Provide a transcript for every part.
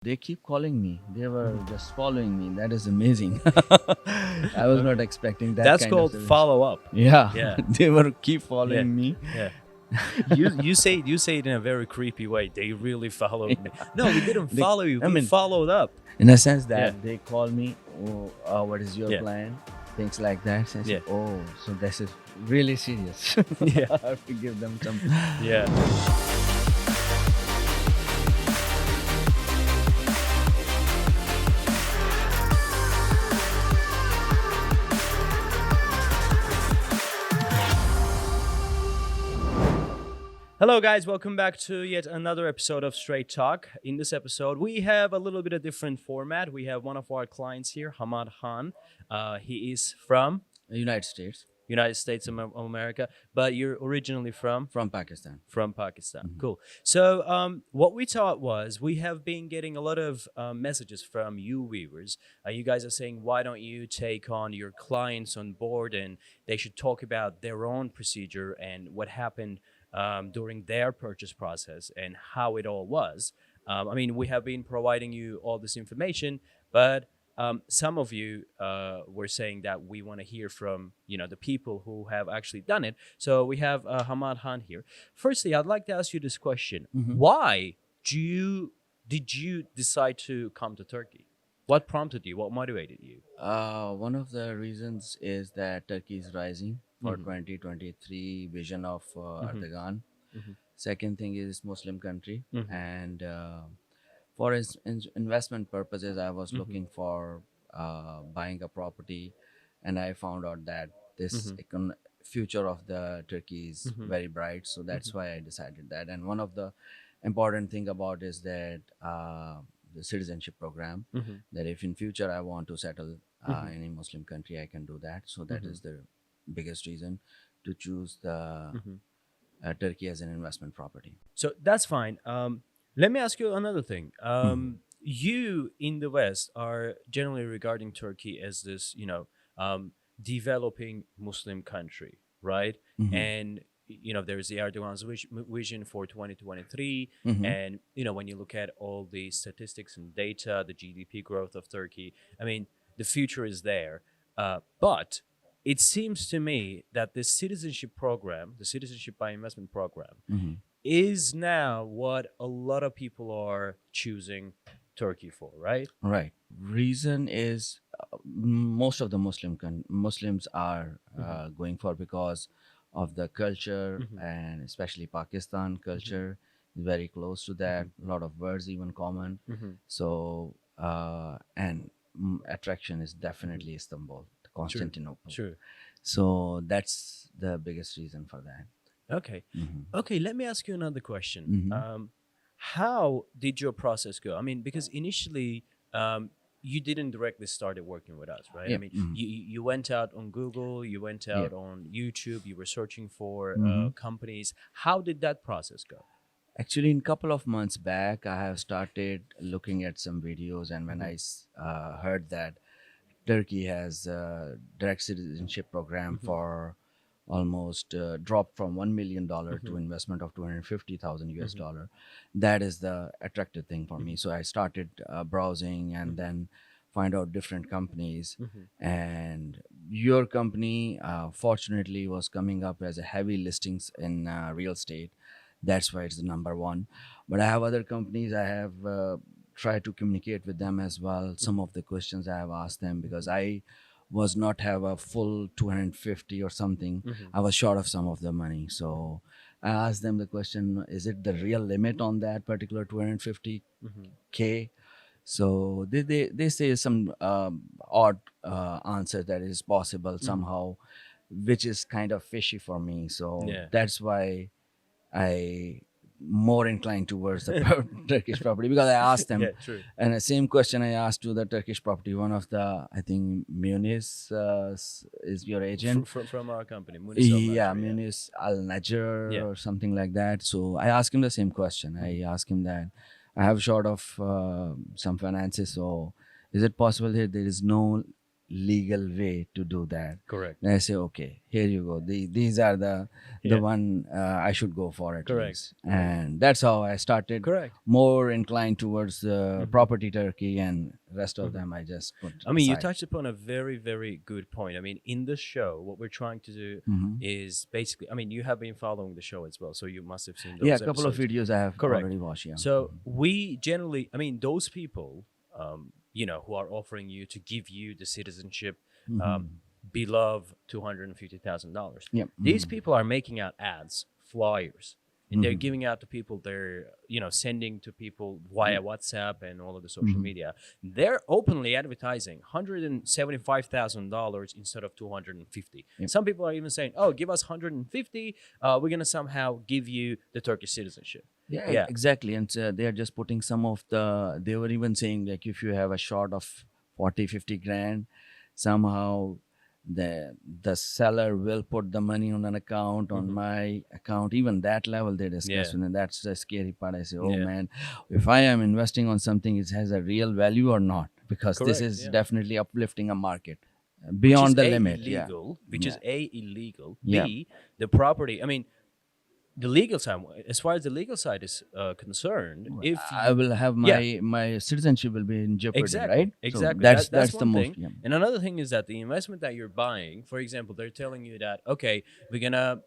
They keep calling me. They were just following me. That is amazing. I was not Okay. expecting that That's kind of called service. follow up. Yeah, Yeah. they were keep Yeah. following me. Yeah. You say it in a very creepy way. They really followed me. No, we didn't They, follow you. I We mean, followed up. in a sense Yeah. that they call me. Oh, what is your Yeah. plan? Things like that. So I Yeah. said, oh, so this is really serious. Yeah. I have to give them some. Yeah. Hello, guys. Welcome back to yet another episode of Straight Talk. In this episode, we have a little bit of different format. We have one of our clients here, Hammad Khan. He is from United States, United States of America, but you're originally from from Pakistan. Pakistan. Mhm. Cool. So, what we thought was we have been getting a lot of messages from you viewers. You guys are saying, why don't you take on your clients on board and they should talk about their own procedure and what happened during their purchase process and how it all was. I mean, we have been providing you all this information, but some of you were saying that we want to hear from the people who have actually done it. So we have Hammad Khan here. Firstly, I'd like to ask you this question: Mhm. Why did you decide to come to Turkey? What prompted you? What motivated you? One of the reasons is that Turkey is rising for Mhm. 2023 vision of Mhm. Erdogan. Mhm. Second thing is Muslim country, Mhm. and for investment purposes, I was Mhm. looking for buying a property, and I found out that this Mhm. future of the Turkey is Mhm. very bright. So that's Mhm. why I decided that. And one of the important thing about is that the citizenship program, Mhm. that if in future I want to settle Mhm. in a Muslim country, I can do that. So that Mhm. is the biggest reason to choose the Mhm. Turkey as an investment property. So that's fine. Let me ask you another thing. Mhm. You in the West are generally regarding Turkey as this, developing Muslim country, right? Mhm. And there's the Erdogan's vision for 2023, Mhm. and when you look at all the statistics and data, the GDP growth of Turkey, I mean, the future is there. But it seems to me that this citizenship program, the citizenship by investment program, Mhm. is now what a lot of people are choosing Turkey for, right? Right. Reason is most of the Muslims are Hmm. going for because of the culture, Hmm. and especially Pakistan Hmm. culture is very close to that. Hmm. A lot of words even common. Hmm. So and attraction is Hmm. definitely Istanbul, True, Constantinople. true. So that's the biggest reason for that. Okay, Hmm. okay. Let me ask you another question. Hmm. How did your process go? I mean, because initially, you didn't directly started working with us, right? I Yep. mean, Hmm. you went out on Google, you went Yep. out on YouTube, you were searching for Hmm. companies. How did that process go? Actually, in couple of months back, I have started looking at some videos, and when Hmm. I heard that Turkey has a direct citizenship program Hmm. for almost dropped from $1 million to Hmm. investment of 250,000 US Hmm. dollar, that is the attractive thing for me. Hmm. So I started browsing and Hmm. then find out different companies, Hmm. and your company fortunately was coming up as a heavy listings in real estate. That's why it's the number one. But I have other companies. I have tried to communicate with them as well. Some Hmm. of the questions I have asked them, because I was not have a full 250 or something. Hmm. I was short of some of the money. So I asked them the question, is it the real limit on that particular 250K? So they say some odd answer that is possible Hmm. somehow, which is kind of fishy for me. So Yeah. that's why I more inclined towards the Turkish property, because I asked them, Yeah, true. and the same question I asked to the Turkish property. One of the, I think Munis is your agent. From our company, Munisal Yeah, Najri. Yeah. Munis Al Najjar Yeah. or something like that. So I asked him the same question. I asked him that I have short of some finances. So is it possible that there is no legal way to do that. Correct. And I say, okay, here you go. These are the Yeah. one I should go for at Correct. least. Correct. And that's how I started Correct. more inclined towards Mhm. property Turkey, and rest of Mhm. them I just put I mean, you aside. touched upon a very, very good point. I mean, in the show, what we're trying to do Hmm. is basically, I mean, you have been following the show as well, so you must have seen Yeah, a those couple of episodes. videos I have Correct. already watched. Yeah. So we generally, I mean, those people, who are offering you to give you the citizenship, Hmm. um, below $250,000. Yep. These Hmm. people are making out ads, flyers, and they're Hmm. giving out to people. They're sending to people via Yep. WhatsApp and all of the social Hmm. media. They're openly advertising $175,000 instead of 250. Yep. Some people are even saying, "Oh, give us 150. We're gonna somehow give you the Turkish citizenship." Yeah, Yeah. exactly. And they are just putting some of they were even saying like if you have a short of 40, 50 grand, somehow the seller will put the money on an account, on Mhm. my account. Even that level they discuss. Yeah. And that's the scary part. I say, oh Yeah. man, if I am investing on something, it has a real value or not? Because this Correct. is Yeah. definitely uplifting a market Which is beyond the A, limit. Yeah. illegal, which Yeah. is A, illegal. Yeah. B, the property. I mean, the legal side, as far as the legal side is concerned, if I will have yeah, my citizenship will be in jeopardy, exactly, right? So exactly. That's that's the one most. thing. Yeah. And another thing is that the investment that you're buying, for example, they're telling you that okay, we're gonna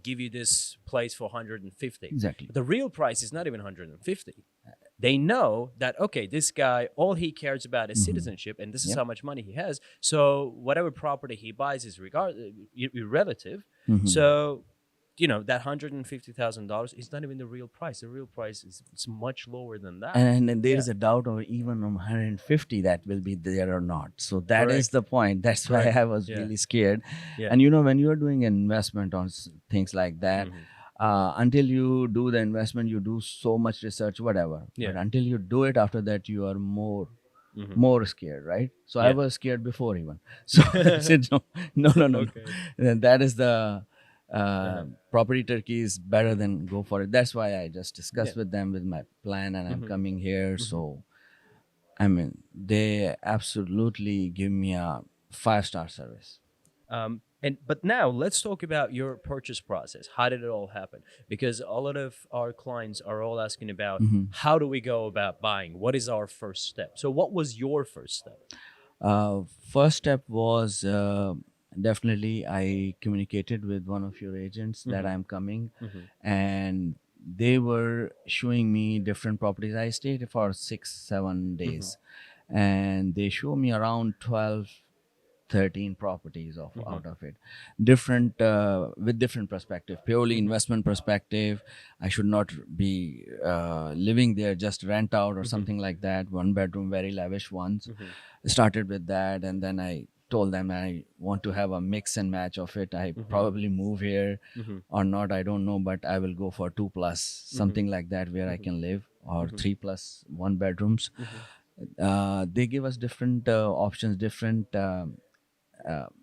give you this place for 150. Exactly. But the real price is not even 150. They know that okay, this guy, all he cares about is Hmm. citizenship, and this is Yep. how much money he has. So whatever property he buys is irrelative. Hmm. So that $150,000 is not even the real price. The real price is it's much lower than that. And then there Yeah, is a doubt or even on 150 that will be there or not. So that is correct, the point. That's why correct. I was Yeah, really scared. yeah, And when you are doing an investment on things like that, hmm until you do the investment, you do so much research, whatever. yeah, But until you do it, after that, you are hmm more scared, right? So I yeah. was scared before even. So I said, no, no, no, no, no. Okay. And that is the Uh-huh. property Turkey is better than go for it. That's why I just Yeah. discussed with them with my plan, and I'm hmm coming here. hmm So I mean, they absolutely give me a 5-star service. And but now let's talk about your purchase process. How did it all happen? Because a lot of our clients are all asking about Hmm. how do we go about buying? What is our first step? So what was your first step? First step was definitely I communicated with one of your agents that hmm I'm coming, hmm and they were showing me different properties. I stayed for 6-7 days, and they show me around 12, 13 properties of hmm out of it, different with different perspective, purely hmm investment perspective. I should not be living there, just rent out or hmm something like that, one bedroom, very lavish ones. hmm Started with that, and then I told them I want to have a mix and match of it. I hmm probably move here hmm or not, I don't know, but I will go for 2 plus, hmm something like that, where I hmm can live, or hmm 3 plus 1 bedrooms. hmm They give us different options, different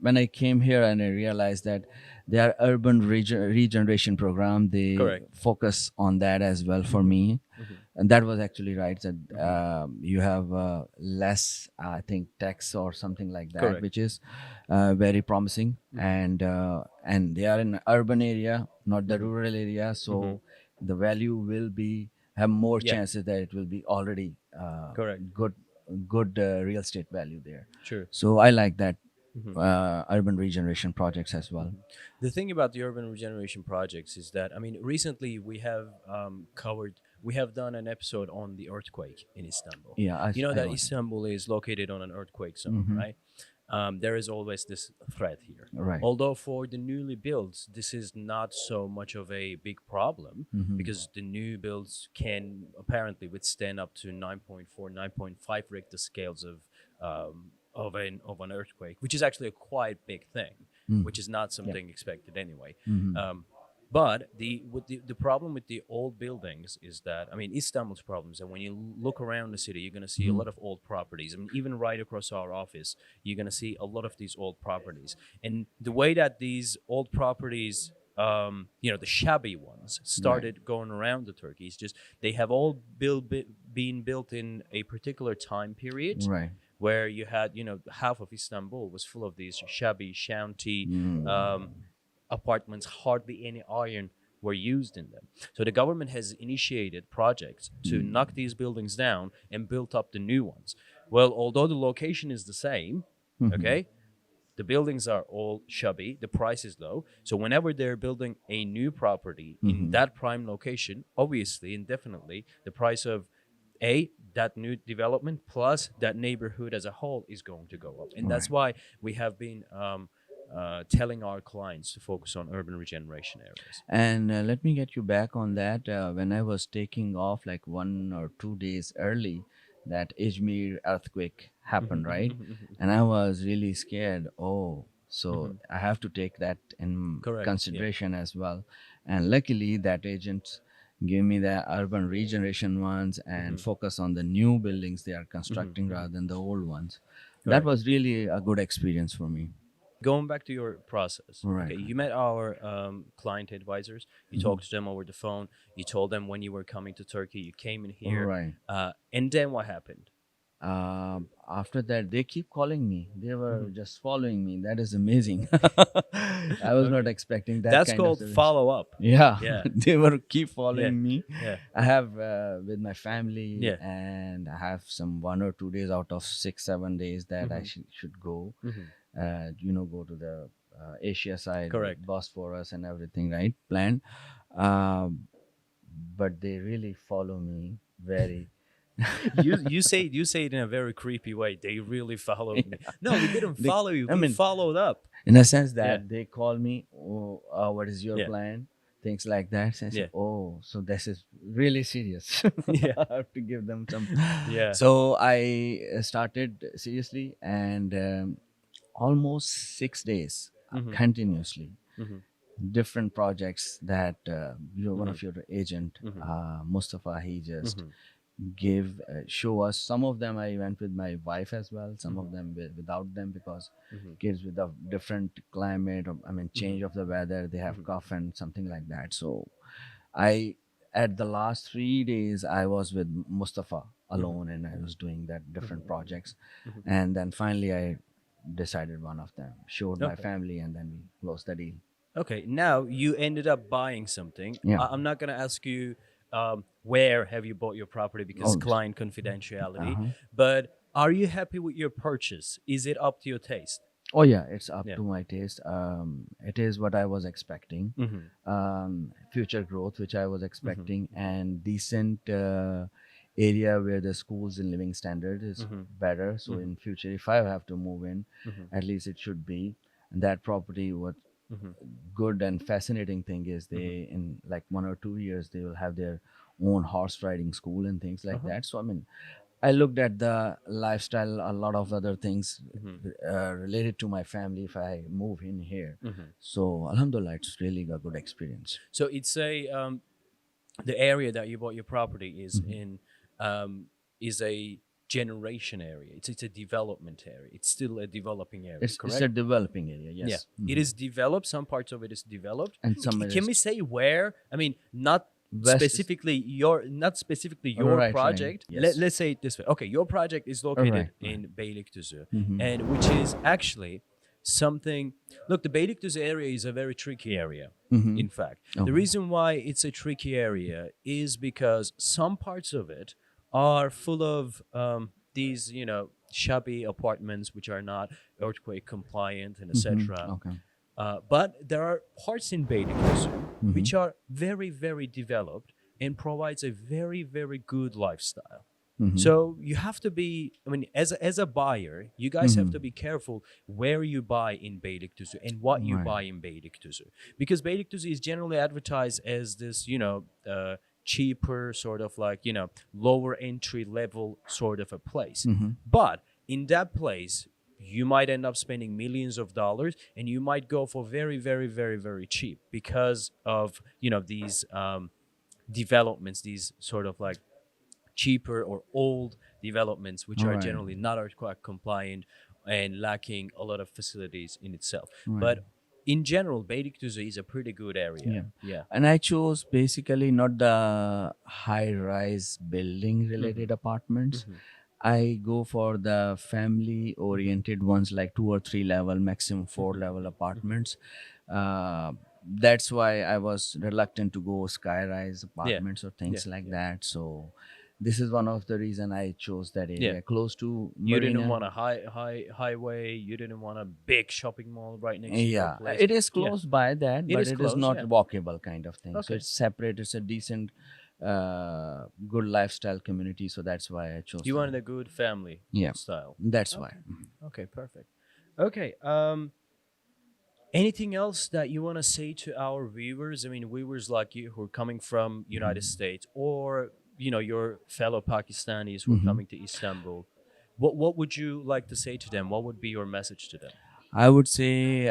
when I came here, and I realized that they are urban regeneration program. They Correct. focus on that as well for hmm me, hmm and that was actually right. That hmm you have less, I think, tax or something like that, Correct. which is very promising. hmm And they are in urban area, not the hmm rural area, hmm so the value will be have more Yeah. chances that it will be already Correct. good real estate value there. True. So I like that hmm urban regeneration projects as well. The thing about the urban regeneration projects is that, I mean, recently we have done an episode on the earthquake in Istanbul. Yeah, You know I that got it. Istanbul is located on an earthquake zone, Hmm. right? There is always this threat here. Right. Although for the newly builds, this is not so much of a big problem Hmm. because the new builds can apparently withstand up to 9.4, 9.5 Richter scales of an earthquake, which is actually a quite big thing, which is not Yeah. something expected anyway. Hmm. But the problem with the old buildings is that, I mean, Istanbul's problems, and when you look around the city, you're going to see a Hmm. lot of old properties. I mean, even right across our office, you're going to see a lot of these old properties. And the way that these old properties, the shabby ones, Right. started going around the Turkey is just they have all been built in a particular time period Right. where you had, half of Istanbul was full of these shabby, shanty Mm. um, apartments. Hardly any iron were used in them. So the government has initiated projects to knock these buildings down and build up the new ones. Well, although the location is the same, Mhm. okay, the buildings are all shabby, the price is low. So whenever they're building a new property in Mhm. that prime location, obviously and definitely the price of that new development plus that neighborhood as a whole is going to go up. And that's Right. why we have been telling our clients to focus on urban regeneration areas. And let me get you back on that. When I was taking off like 1 or 2 days early, that Izmir earthquake happened, right? And I was really scared. Oh, so I have to take that in Correct. Yeah. consideration as well. And luckily, that agent gave me the urban regeneration ones and focus on the new buildings they are constructing rather than the old ones. That Correct. was really a good experience for me. Going back to your process, Right, okay, right. you met our client advisors, you talked to them over the phone, you told them when you were coming to Turkey, you came in here, Right. and then what happened? After that, they keep calling me. They were just following me. That is amazing. I was not Okay. expecting that That's kind of called service. follow up. Yeah, Yeah. they were keep Yeah. following me. Yeah. I have with my family, Yeah. and I have some 1 or 2 days out of 6, 7 days that I should go. Go to the Asia side with Correct. Bosphorus and everything, right? Planned. Um, but they really follow me very. You say it in a very creepy way. They really followed me. No, we didn't they, follow you. I We mean, followed up. in a sense Yeah. that they call me, oh, what is your Yeah. plan? Things like that. So I say, Yeah. oh, so this is really serious. Yeah. I have to give them some. Yeah. So I started seriously, and almost 6 days Mm-hmm. continuously, Mm-hmm. different projects that one Mm-hmm. of your agent, Mm-hmm. Mustafa, he just Mm-hmm. give show us. Some of them I went with my wife as well, some Mm-hmm. of them without them, because Mm-hmm. kids with a different climate, or I mean Mm-hmm. change of the weather, they have Mm-hmm. cough and something like that. So I, at the last 3 days, I was with Mustafa Mm-hmm. alone, and I was doing that different projects. Mm-hmm. And then finally I decided one of them, showed my Okay. family, and then we closed the deal. Okay, now you ended up buying something. Yeah. I'm not going to ask you where have you bought your property because Oh. client confidentiality, Uh-huh. but are you happy with your purchase? Is it up to your taste? Oh yeah, it's up Yeah. to my taste. It is what I was expecting. Mm-hmm. Future growth, which I was Mm-hmm. expecting, and decent area where the schools and living standard is Mm-hmm. better. So Mm-hmm. in future, if I have to move in, Mm-hmm. at least it should be. And that property, what Mm-hmm. good and fascinating thing is, they in like 1 or 2 years they will have their own horse riding school and things like Uh-huh. that. So I mean, I looked at the lifestyle, a lot of other things Mm-hmm. related to my family if I move in here. Mm-hmm. So, Alhamdulillah, it's really a good experience. So it's a the area that you bought your property is a generation area. It's a development area. It's still a developing area, It's a correct? developing area, Yeah, yes. it is developed. Some parts of it is developed. And some it Can is we say where? I mean, not west. Is, not specifically your right, right. project. Yes. Let's say it this way. Okay, your project is located Right, right. in Beylikdüzü, Mhm. and which is actually something. Look, the Beylikdüzü area is a very tricky area. Mhm. In fact, the Okay. reason why it's a tricky area is because some parts of it are full of these, shabby apartments which are not earthquake compliant and Mhm. etc. Okay. But there are parts in Beylikdüzü Mhm. which are very, very developed and provides a very, very good lifestyle. Mhm. So you have to be, I mean, as a buyer, you guys have to Mhm. be careful where you buy in Beylikdüzü and what you Right. buy in Beylikdüzü. Because Beylikdüzü is generally advertised as this, cheaper, sort of like, lower entry level sort of a place. Mhm. But in that place, you might end up spending millions of dollars and you might go for very, very, very, very cheap because of, these developments, these sort of like cheaper or old developments, which are Right. generally not earthquake compliant and lacking a lot of facilities in itself. Right. But in general, Beylikdüzü is a pretty good area. Yeah. Yeah. And I chose basically not the high rise building Hmm. related apartments. Hmm. I go for the family Hmm. oriented ones, like 2 or 3 level, maximum four Hmm. level Hmm. apartments. Uh, that's why I was reluctant to go sky rise Yeah. apartments or Yeah. things like Yeah. that. So this is one of the reason I chose that Yeah. area close to You didn't marina. want a highway. You didn't want a big shopping mall right next to your Yeah, place. it is Yeah, close by that, it but is it is close. not Yeah. walkable kind of thing. So Okay. it's separate. It's a decent, good lifestyle community. So that's why I chose You that. wanted a good family Yeah, style. that's why. Okay. Okay. Perfect. Okay. Anything else that you want to say to our viewers? I mean, viewers like you who are coming from United States, or your fellow Pakistanis who are Hmm. coming to Istanbul. What would you like to say to them? What would be your message to them? I would say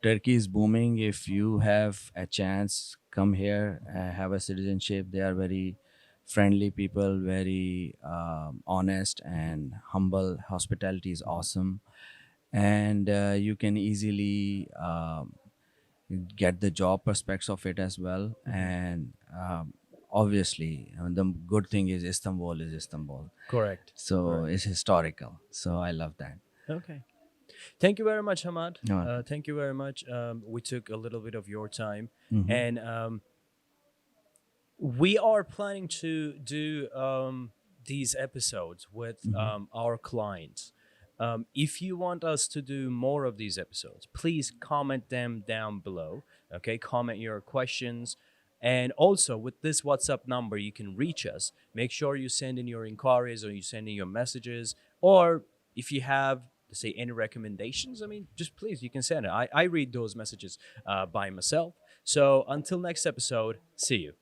Turkey is booming. If you have a chance, come here, have a citizenship. They are very friendly people, very honest and humble. Hospitality is awesome, and you can easily get the job prospects of it as well. Hmm. And obviously, the good thing is Istanbul is Istanbul, Correct. so Correct. it's historical. So I love that. Okay. Thank you very much, Hamad. You're welcome. Thank you very much. We took a little bit of your time, Hmm. and we are planning to do these episodes with Hmm. our clients. If you want us to do more of these episodes, please comment them down below. Okay, comment your questions. And also, with this WhatsApp number, you can reach us. Make sure you send in your inquiries or you send in your messages. Or if you have, say, any recommendations, I mean, just please, you can send it. I read those messages by myself. So until next episode, see you.